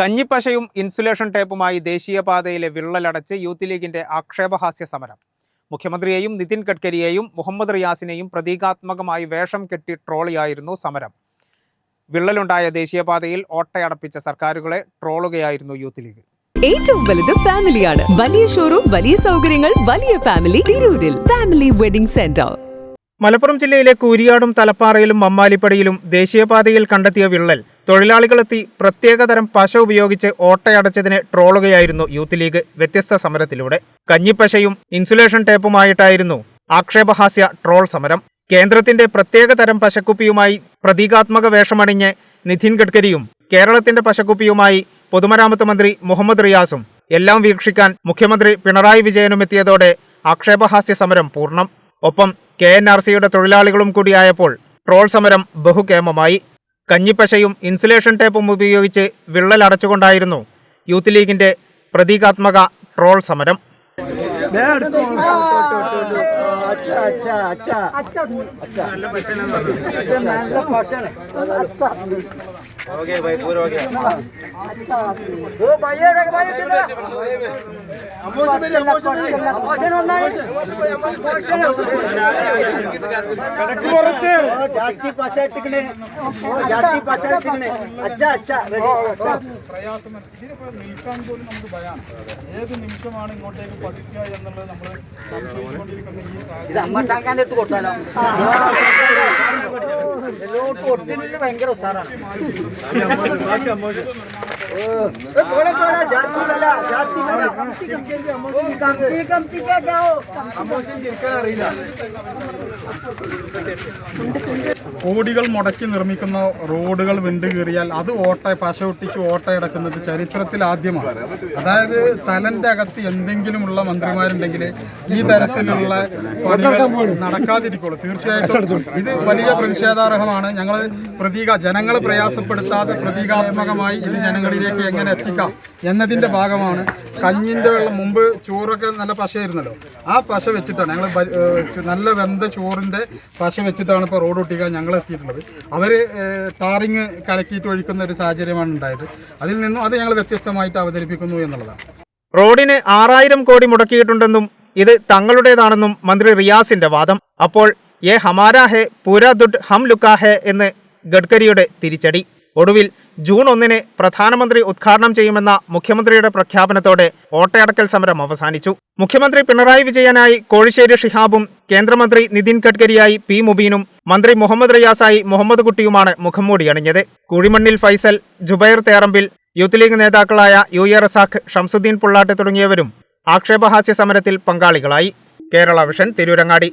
കഞ്ഞിപ്പശയും insulation ടേപ്പുമായി ദേശീയപാതയിലെ വിള്ളലടച്ച് youth ലീഗിന്റെ ആക്ഷേപഹാസ്യ സമരം. മുഖ്യമന്ത്രിയെയും നിതിൻ ഗഡ്കരിയെയും മുഹമ്മദ് റിയാസിനെയും പ്രതീകാത്മകമായി വേഷം കെട്ടി ട്രോളിയായിരുന്നു സമരം. വിള്ളലുണ്ടായ ദേശീയപാതയിൽ ഓട്ടയടപ്പിച്ച സർക്കാരുകളെ ട്രോളുകയായിരുന്നു യൂത്ത് ലീഗ്. ഏറ്റവും വലുത് ഫാമിലിയാണ്. വലിയ ഷോറൂം, വലിയ സൗകര്യങ്ങൾ, വലിയ ഫാമിലി തിരൂരിൽ. Family wedding centre. മലപ്പുറം ജില്ലയിലെ കൂരിയാടും തലപ്പാറയിലും മമ്മാലിപ്പടിയിലും ദേശീയപാതയിൽ കണ്ടെത്തിയ വിള്ളൽ തൊഴിലാളികളെത്തി പ്രത്യേകതരം പശ ഉപയോഗിച്ച് ഓട്ടയടച്ചതിനെ ട്രോളുകയായിരുന്നു യൂത്ത് ലീഗ് വ്യത്യസ്ത സമരത്തിലൂടെ. കഞ്ഞിപ്പശയും ഇൻസുലേഷൻ ടേപ്പുമായിട്ടായിരുന്നു ആക്ഷേപഹാസ്യ ട്രോൾ സമരം. കേന്ദ്രത്തിന്റെ പ്രത്യേകതരം പശക്കുപ്പിയുമായി പ്രതീകാത്മക വേഷമണിഞ്ഞ് നിതിൻ ഗഡ്കരിയും കേരളത്തിന്റെ പശക്കുപ്പിയുമായി പൊതുമരാമത്ത് മന്ത്രി മുഹമ്മദ് റിയാസും എല്ലാം വീക്ഷിക്കാൻ മുഖ്യമന്ത്രി പിണറായി വിജയനും എത്തിയതോടെ ആക്ഷേപഹാസ്യ സമരം പൂർണ്ണം. ഒപ്പം KNRCയുടെ തൊഴിലാളികളും കൂടിയായപ്പോൾ ട്രോൾ സമരം ബഹുകേമമായി. കഞ്ഞിപ്പശയും ഇൻസുലേഷൻ ടേപ്പും ഉപയോഗിച്ച് വിള്ളൽ അടച്ചുകൊണ്ടായിരുന്നു യൂത്ത് ലീഗിന്റെ പ്രതീകാത്മക ട്രോൾ സമരം. ಜಾಸ್ತಿ ಪಾಸ ಇಟ್ಟಿಕಣೆ ಜಾಸ್ತಿ ಪಾಸ ಇಟ್ಟಿಕಣೆ അച്ഛാ അച്ഛാ പ്രയാസം നിൽക്കാൻ പോലും നമുക്ക് ഭയമാണ്. ഏത് നിമിഷമാണ് ഇങ്ങോട്ടേക്ക് പതിക്കുക എന്നുള്ളത് നമ്മൾ സംശയിച്ചുകൊണ്ടിരിക്കുന്ന ഈ ഭയങ്കര ഉസാറാണ്. കോടികൾ മുടക്കി നിർമ്മിക്കുന്ന റോഡുകൾ വിണ്ടുകീറിയാൽ അത് പശ ഒട്ടിച്ച് ഓട്ടയടക്കുന്നത് ചരിത്രത്തിൽ ആദ്യമാണ്. അതായത് തലന്റെ അകത്ത് എന്തെങ്കിലുമുള്ള മന്ത്രിമാരുണ്ടെങ്കിൽ ഈ തരത്തിലുള്ള പണികൾ നടക്കാതിരിക്കുള്ളൂ. തീർച്ചയായിട്ടും ഇത് വലിയ പ്രതിഷേധാർഹമാണ്. ഞങ്ങൾ ജനങ്ങളെ പ്രയാസപ്പെടുത്താതെ പ്രതീകാത്മകമായി ഇത് ജനങ്ങളിലേക്ക് എങ്ങനെ എത്തിക്കാം എന്നതിൻ്റെ ഭാഗമാണ്. കഞ്ഞിൻ്റെ വെള്ളം മുമ്പ് ചോറൊക്കെ നല്ല പശയായിരുന്നല്ലോ, ആ പശ വെച്ചിട്ടാണ് ഞങ്ങൾ നല്ല വെന്ത ചോറിൻ്റെ പശ വെച്ചിട്ടാണ് ഇപ്പോൾ റോഡ് ഒട്ടിക്കാൻ ഞങ്ങൾ എത്തിയിട്ടുള്ളത്. അവർ ടാറിങ് കലക്കിയിട്ട് ഒഴിക്കുന്ന ഒരു സാഹചര്യമാണ് ഉണ്ടായത്. അതിൽ നിന്നും അത് ഞങ്ങൾ വ്യത്യസ്തമായിട്ട് അവതരിപ്പിക്കുന്നു എന്നുള്ളതാണ്. റോഡിന് 6000 കോടി മുടക്കിയിട്ടുണ്ടെന്നും ഇത് തങ്ങളുടേതാണെന്നും മന്ത്രി റിയാസിന്റെ വാദം. അപ്പോൾ യേ ഹമാരാ ഹെ പൂരാ ദുഡ് ഹം ലുക്കാ ഹെ എന്ന് ഗഡ്കരിയുടെ തിരിച്ചടി. ഒടുവിൽ ജൂൺ 1 പ്രധാനമന്ത്രി ഉദ്ഘാടനം ചെയ്യുമെന്ന മുഖ്യമന്ത്രിയുടെ പ്രഖ്യാപനത്തോടെ ഓട്ടയടക്കൽ സമരം അവസാനിച്ചു. മുഖ്യമന്ത്രി പിണറായി വിജയനായി കോഴിശ്ശേരി ഷിഹാബും കേന്ദ്രമന്ത്രി നിതിൻ ഗഡ്കരിയായി P മുബീനും മന്ത്രി മുഹമ്മദ് റിയാസായി മുഹമ്മദ് കുട്ടിയുമാണ് മുഖംമൂടി അണിഞ്ഞത്. കുഴിമണ്ണിൽ ഫൈസൽ, ജുബൈർ തേറമ്പിൽ, യൂത്ത് ലീഗ് നേതാക്കളായ UA റസാഖ്, ഷംസുദ്ദീൻ പുള്ളാട്ട് തുടങ്ങിയവരും ആക്ഷേപഹാസ്യ സമരത്തിൽ പങ്കാളികളായി. കേരള വിഷൻ, തിരൂരങ്ങാടി.